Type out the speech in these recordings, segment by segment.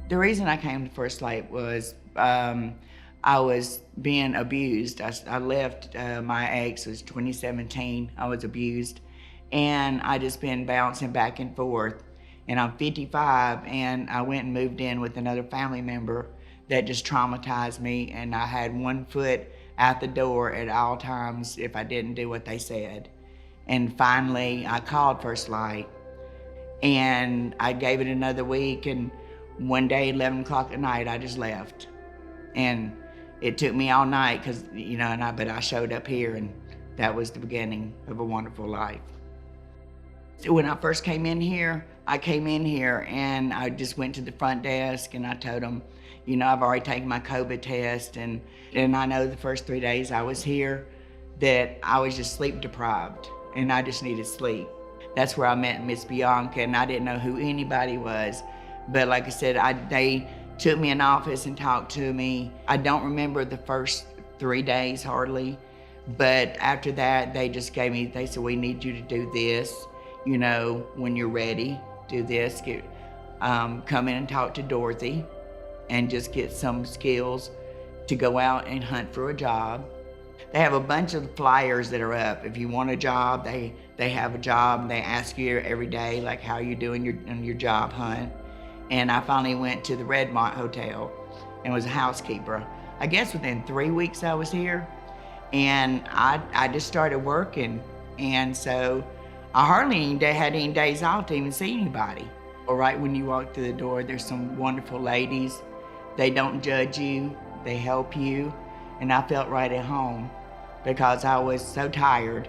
The reason I came to First Light was I was being abused. I left my ex, it was 2017. I was abused, and I just been bouncing back and forth. And I'm 55, and I went and moved in with another family member that just traumatized me, and I had one foot out the door at all times if I didn't do what they said. And finally, I called First Light, and I gave it another week, and one day, 11 o'clock at night, I just left. And it took me all night, because, but I showed up here, and that was the beginning of a wonderful life. When I first came in here, and I just went to the front desk and I told them, I've already taken my COVID test, and I know the first 3 days I was here that I was just sleep deprived and I just needed sleep. That's where I met Miss Bianca, and I didn't know who anybody was. But like I said, they took me in office and talked to me. I don't remember the first 3 days hardly, but after that, they said, we need you to do this, when you're ready, do this, come in and talk to Dorothy and just get some skills to go out and hunt for a job. They have a bunch of flyers that are up. If you want a job, they have a job, and they ask you every day, like, how you doing in your job hunt. And I finally went to the Redmont Hotel and was a housekeeper. I guess within 3 weeks I was here, and I just started working. And so I hardly had any days off to even see anybody. Or right when you walk through the door, there's some wonderful ladies. They don't judge you, they help you. And I felt right at home because I was so tired,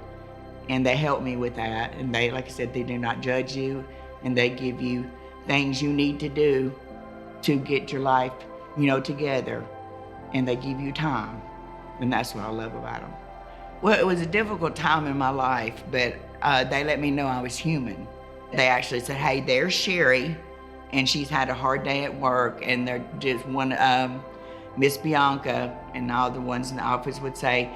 and they helped me with that. And they, like I said, they do not judge you, and they give you things you need to do to get your life, together, and they give you time, and that's what I love about them. Well, it was a difficult time in my life, but they let me know I was human. They actually said, hey, there's Sherry, and she's had a hard day at work, and they're just Miss Bianca and all the ones in the office would say,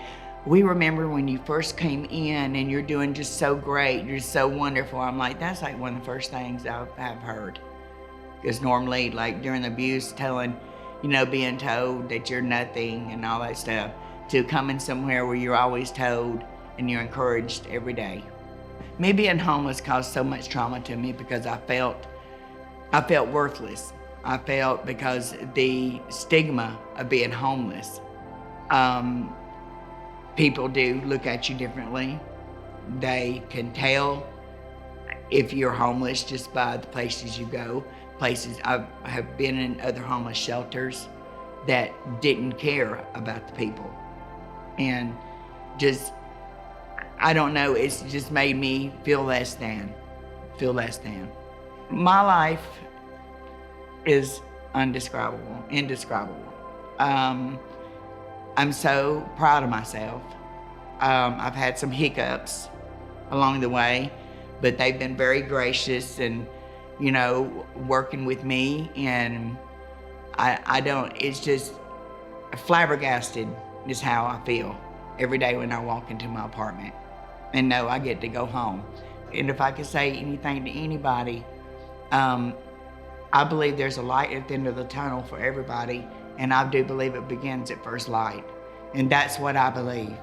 we remember when you first came in and you're doing just so great, you're so wonderful. I'm like, that's like one of the first things I've heard. Because normally, like during the abuse, being told that you're nothing and all that stuff, to coming somewhere where you're always told and you're encouraged every day. Me being homeless caused so much trauma to me because I felt worthless. I felt because the stigma of being homeless. People do look at you differently. They can tell if you're homeless just by the places you go. I have been in other homeless shelters that didn't care about the people. And I don't know, it's just made me feel less than. My life is indescribable. I'm so proud of myself. I've had some hiccups along the way, but they've been very gracious and, working with me. And it's just flabbergasted is how I feel every day when I walk into my apartment and know I get to go home. And if I could say anything to anybody, I believe there's a light at the end of the tunnel for everybody, and I do believe it begins at First Light. And that's what I believe.